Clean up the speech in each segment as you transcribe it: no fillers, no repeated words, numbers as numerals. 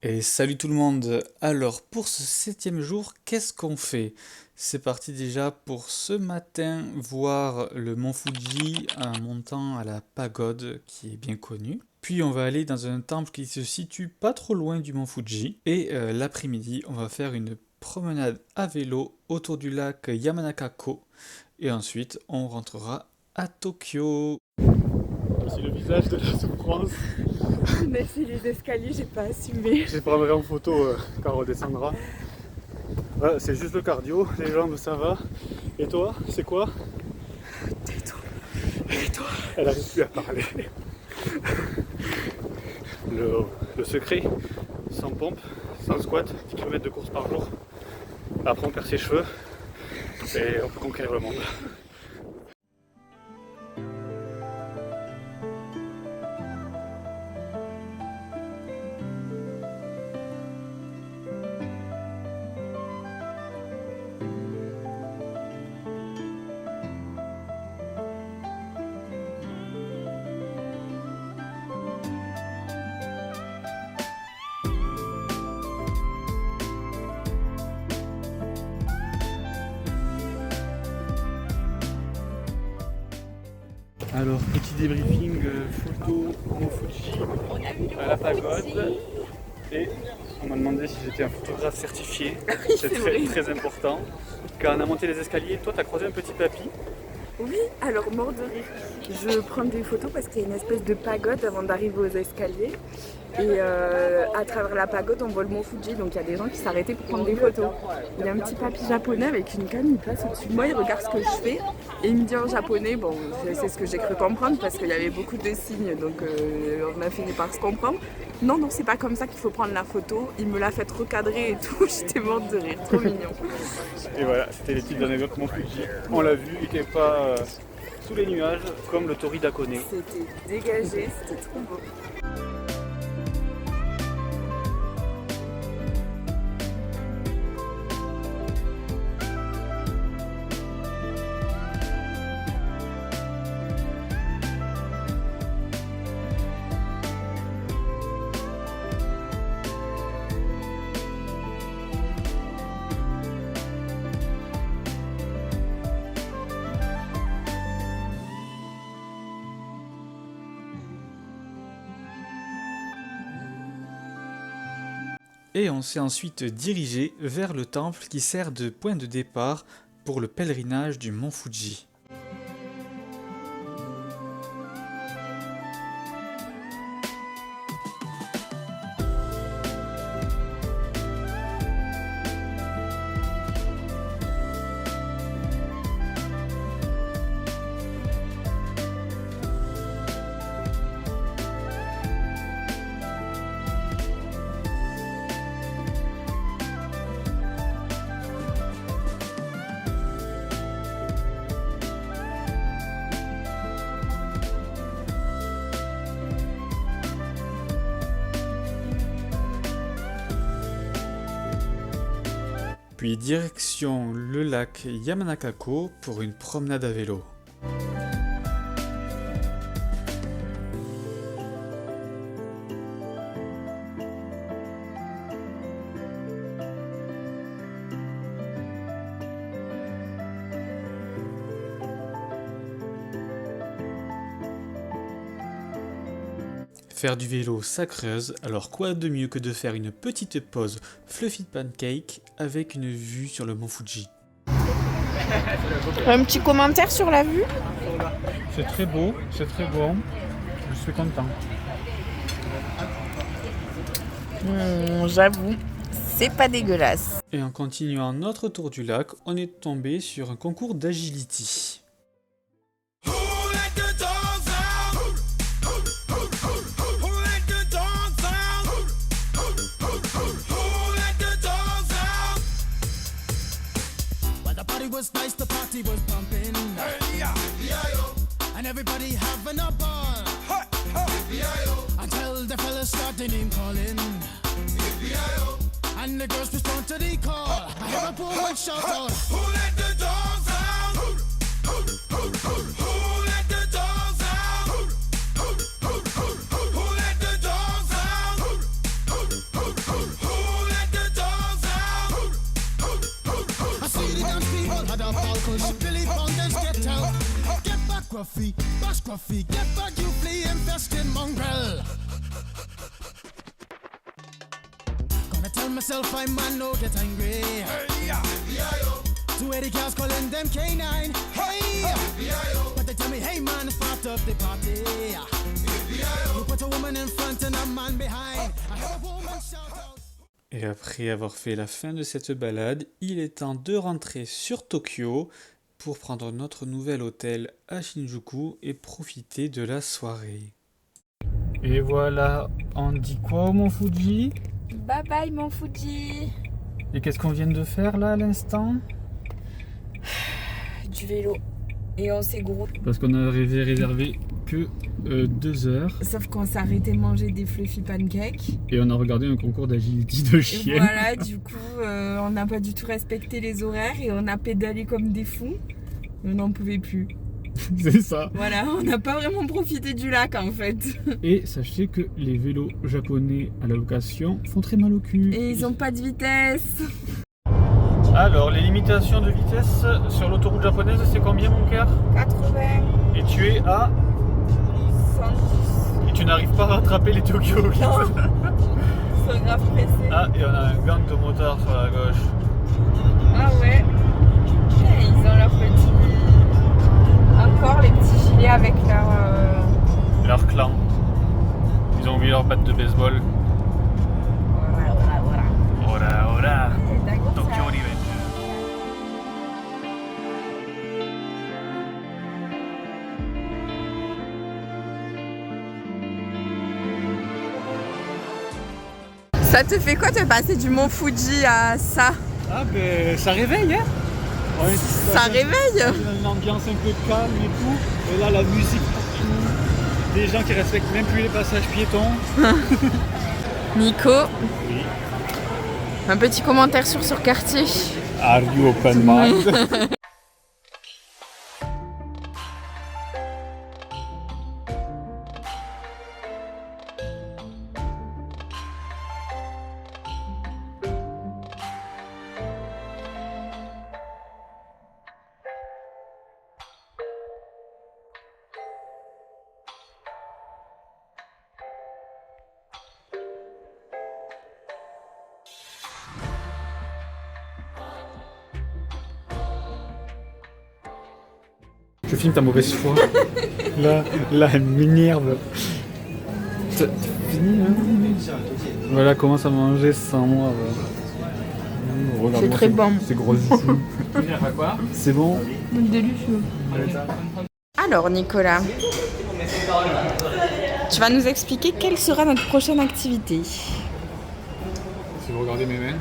Et salut tout le monde! Alors pour ce 7e jour, qu'est-ce qu'on fait? C'est parti déjà pour ce matin voir le mont Fuji en montant à la pagode qui est bien connue. Puis on va aller dans un temple qui se situe pas trop loin du mont Fuji. Et l'après-midi, on va faire une promenade à vélo autour du lac Yamanakako. Et ensuite, on rentrera à Tokyo. Voici le visage de la souffrance. Merci les escaliers, j'ai pas assumé. Je les prendrai en photo quand on redescendra. Voilà, c'est juste le cardio, les jambes ça va. Et toi, c'est quoi? Tais-toi. Et toi? Elle n'arrive plus à parler. Le secret, sans pompe, sans squat, 10 km de course par jour. Après on perd ses cheveux et on peut conquérir le monde. Alors, petit débriefing photo au Fuji, à la pagode. Et on m'a demandé si j'étais un photographe certifié. C'est très important. Quand on a monté les escaliers, toi, tu as croisé un petit papy. Oui, alors mort de rire. Je prends des photos parce qu'il y a une espèce de pagode avant d'arriver aux escaliers. Et à travers la pagode, on voit le mont Fuji, donc il y a des gens qui s'arrêtaient pour prendre des photos. Il y a un petit papy japonais avec une canne, il passe au-dessus de moi, il regarde ce que je fais et il me dit en japonais, bon, c'est ce que j'ai cru comprendre parce qu'il y avait beaucoup de signes, donc on a fini par se comprendre. Non, c'est pas comme ça qu'il faut prendre la photo. Il me l'a fait recadrer et tout, j'étais morte de rire, trop mignon. Et voilà, c'était les petites anecdotes Mont Fuji. On l'a vu, il n'était pas sous les nuages comme le Tori d'Akone. C'était dégagé, c'était trop beau. Et on s'est ensuite dirigé vers le temple qui sert de point de départ pour le pèlerinage du mont Fuji. Puis direction le lac Yamanakako pour une promenade à vélo. Faire du vélo, ça creuse, alors quoi de mieux que de faire une petite pause fluffy pancake avec une vue sur le mont Fuji. Un petit commentaire sur la vue? C'est très beau, c'est très bon. Je suis content. J'avoue, c'est pas dégueulasse. Et en continuant notre tour du lac, on est tombé sur un concours d'agility. Was nice, the party was pumping. Hey, yeah. And everybody having a ball. Until the fellas start the name calling. And the girls respond to the call. I hear a poor one shout out. Who let the dogs out? Who let the dogs out? Who let the dogs out? push. Billy Fountains get out. Get back, Gruffy. Bash Gruffy. Get back, you flea infested mongrel. Gonna tell myself I'm man, no get angry. Two Eddie cows calling them K9. Hey, but they tell me, hey man, start up the party. You put a woman in front and a man behind. I have a woman shout out. Et après avoir fait la fin de cette balade, il est temps de rentrer sur Tokyo pour prendre notre nouvel hôtel à Shinjuku et profiter de la soirée. Et voilà, on dit quoi au Mont Fuji? Bye bye mon Fuji. Et qu'est-ce qu'on vient de faire là à l'instant? Du vélo. Et on s'est gros. Parce qu'on avait réservé que 2 heures. Sauf qu'on s'est arrêté de manger des fluffy pancakes. Et on a regardé un concours d'agility de Et chien. voilà, du coup, on n'a pas du tout respecté les horaires et on a pédalé comme des fous. On n'en pouvait plus. C'est ça. Voilà, on n'a pas vraiment profité du lac en fait. Et sachez que les vélos japonais à la location font très mal au cul. Et ils ont pas de vitesse. Alors, les limitations de vitesse sur l'autoroute japonaise, c'est combien mon cœur? 80, Et tu es à... 110. Et tu n'arrives pas à rattraper les Tokyo. Non. Ils sont grave pressés. Ah, et on a un gang de motards sur la gauche. Ah ouais. Et ils ont leur petit... Encore les petits gilets avec Leur clan. Ils ont oublié leur batte de baseball. Ora, ora. Tokyo Revenge. Ça te fait quoi de passer du Mont Fuji à ça? Ah ben ça réveille hein. Ouais, Ça réveille? une ambiance un peu calme et tout. Et là la musique partout. Des gens qui respectent même plus les passages piétons. Nico, Oui. un petit commentaire sur ce quartier. Are you open mind? Je filme ta mauvaise foi. Là, elle m'énerve. T'as fini, hein? Voilà, commence à manger sans moi. Regarde-moi, C'est très bon. C'est gros ici. C'est bon? Délicieux. Alors Nicolas, tu vas nous expliquer quelle sera notre prochaine activité. Si vous regardez mes mains,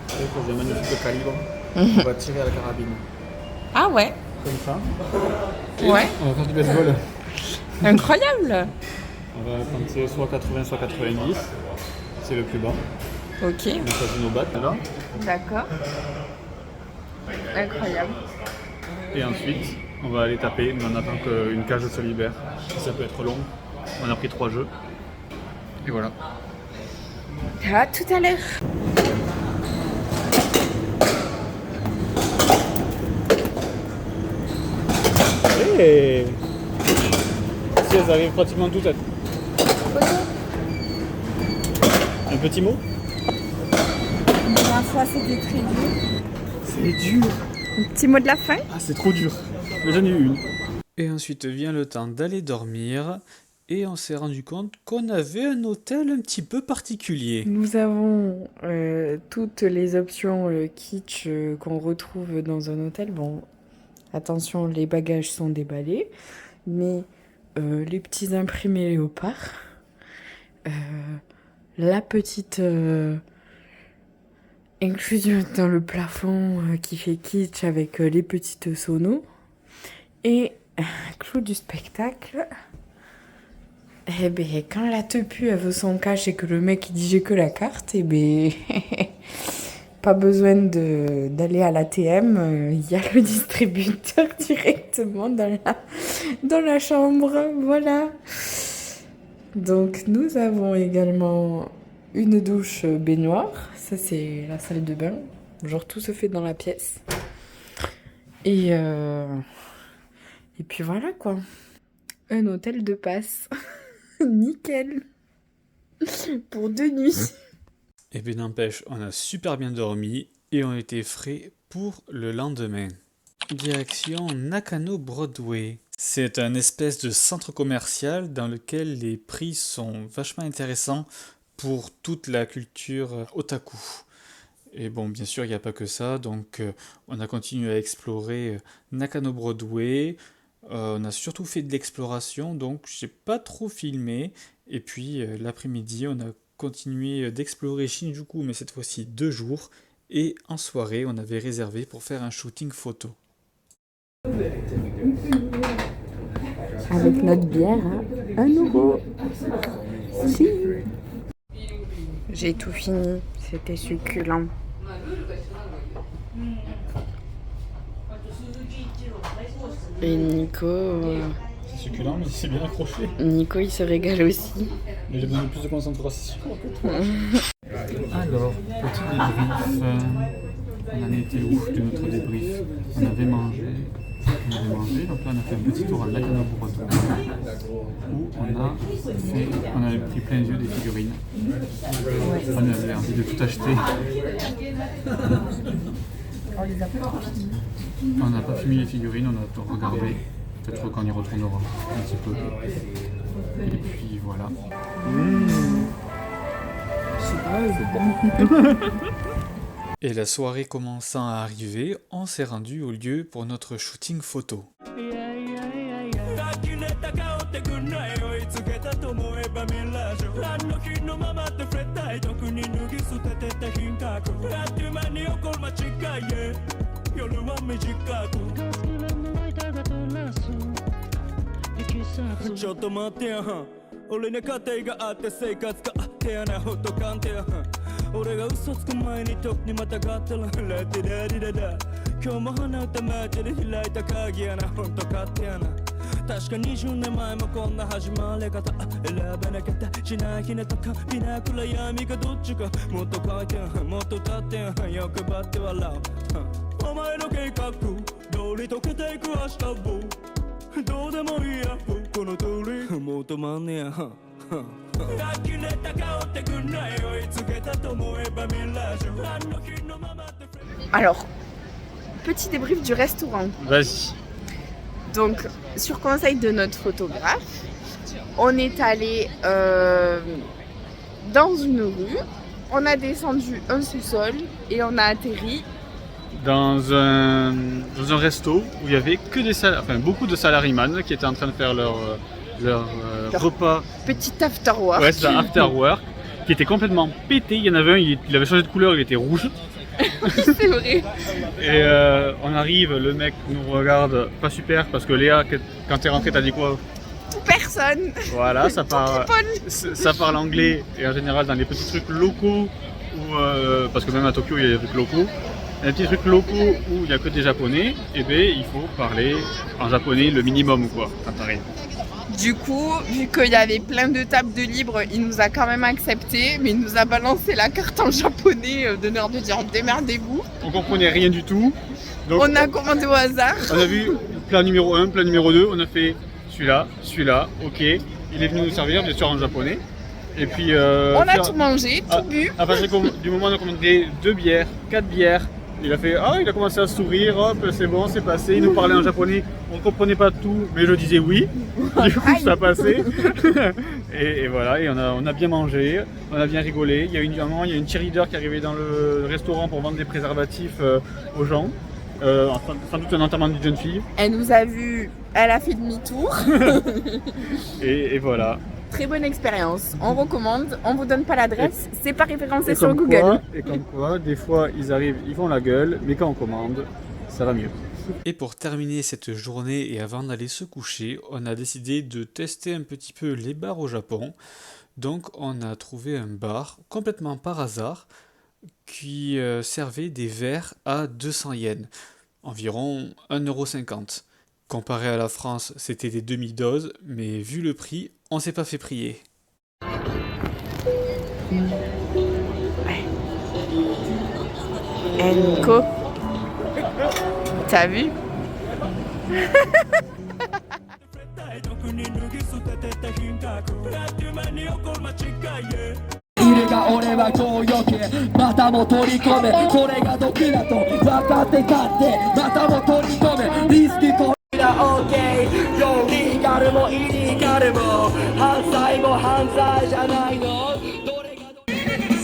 j'ai un magnifique calibre. On va tirer à la carabine. Ah ouais, Comme ça. ouais, On va faire du baseball. incroyable. On va tenter soit 80, soit 90. C'est le plus bas. Ok, On a choisi nos battes là. d'accord. Incroyable. Et ensuite, on va aller taper, mais on attend qu'une cage se libère. Ça peut être long. On a pris 3 jeux. Et voilà. À tout à l'heure. Hey, si elles arrivent pratiquement toutes à... Un petit mot? La dernière fois c'était très dur. C'est dur. Un petit mot de la fin? Ah, c'est trop dur. Mais j'en ai eu une. Et ensuite vient le temps d'aller dormir. Et on s'est rendu compte qu'on avait un hôtel un petit peu particulier. Nous avons toutes les options kitsch qu'on retrouve dans un hôtel. Bon, attention, les bagages sont déballés, mais les petits imprimés léopard, la petite inclusion dans le plafond qui fait kitsch avec les petites sonos et clou du spectacle. Eh ben, quand la tepu elle veut son cash et que le mec il dit j'ai que la carte, eh ben, pas besoin d'aller à l'ATM, il y a le distributeur directement dans la chambre, voilà. Donc nous avons également une douche baignoire, ça c'est la salle de bain, genre tout se fait dans la pièce. Et puis voilà quoi. Un hôtel de passe. Nickel. Pour 2 nuits. Et bien n'empêche, on a super bien dormi et on était frais pour le lendemain. Direction Nakano Broadway. C'est un espèce de centre commercial dans lequel les prix sont vachement intéressants pour toute la culture otaku. Et bon, bien sûr, il n'y a pas que ça, donc on a continué à explorer Nakano Broadway. On a surtout fait de l'exploration, donc j'ai pas trop filmé. Et puis l'après-midi, on a continué d'explorer Shinjuku, mais cette fois-ci 2 jours. Et en soirée, on avait réservé pour faire un shooting photo. Avec notre bière à 1 euro. Si. J'ai tout fini, c'était succulent. Et Nico... C'est succulent, mais c'est bien accroché. Nico, il se régale aussi. Mais j'ai besoin de plus de concentration. Alors, petit débrief. On en était où de notre débrief? On avait mangé, donc là on a fait un petit tour à Nakano Broadway où on avait pris plein les yeux des figurines. On avait envie de tout acheter. On n'a pas fini les figurines, on a tout regardé. Peut-être qu'on y retournera un petit peu. Et puis voilà. Et la soirée commençant à arriver, on s'est rendu au lieu pour notre shooting photo. Alors, petit débrief du restaurant. Vas-y. Donc, sur conseil de notre photographe, on est allé dans une rue, on a descendu un sous-sol et on a atterri Dans un resto où il y avait que beaucoup de salaryman qui étaient en train de faire leur repas. Petit after work. Ouais, c'est un after work qui était complètement pété. Il y en avait un, il avait changé de couleur, il était rouge. C'est vrai. Et on arrive, le mec nous regarde pas super parce que Léa, quand t'es rentrée, t'as dit quoi? Personne. Voilà, ça parle anglais et en général dans les petits trucs locaux, parce que même à Tokyo il y a des trucs locaux. Les petits trucs locaux où il n'y a que des japonais, et bien il faut parler en japonais le minimum quoi, quand t'arrives. Du coup, vu qu'il y avait plein de tables de libre, il nous a quand même accepté, mais il nous a balancé la carte en japonais de l'air de dire démerdez-vous. On comprenait rien du tout. Donc, on a commandé au hasard. On a vu plat numéro 1, plat numéro 2, on a fait celui-là, ok. Il est venu nous servir, bien sûr en japonais. Et puis, on a tout mangé, tout bu. À partir du moment où on a commandé 2 bières, 4 bières, il a commencé à sourire, hop, c'est bon, c'est passé. Il nous parlait en japonais, on ne comprenait pas tout, mais je disais oui. Du coup, ça passait. et voilà, et on a bien mangé, on a bien rigolé. Il y a une cheerleader qui est arrivée dans le restaurant pour vendre des préservatifs aux gens. Sans doute un enterrement d'une jeune fille. Elle nous a vus, elle a fait demi-tour. et voilà. Très bonne expérience, on recommande, on vous donne pas l'adresse, c'est pas référencé sur Google. Et comme quoi, des fois ils arrivent, ils font la gueule, mais quand on commande, ça va mieux. Et pour terminer cette journée et avant d'aller se coucher, on a décidé de tester un petit peu les bars au Japon. Donc on a trouvé un bar complètement par hasard qui servait des verres à 200 yens, environ 1,50 €. Comparé à la France, c'était des demi-doses, mais vu le prix, on s'est pas fait prier. Nico, t'as vu?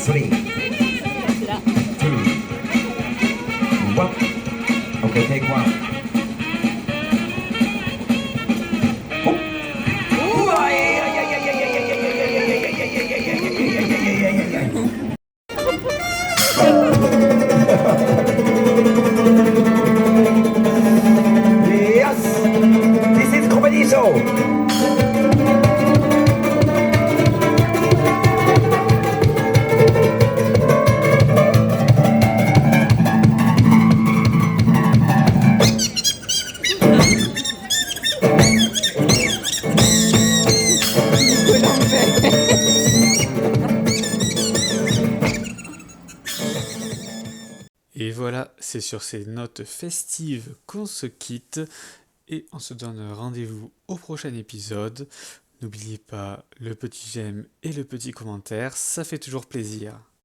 Three, two, one. Okay, take one. Yes, this is comedy show. Et voilà, c'est sur ces notes festives qu'on se quitte et on se donne rendez-vous au prochain épisode. N'oubliez pas le petit j'aime et le petit commentaire, ça fait toujours plaisir.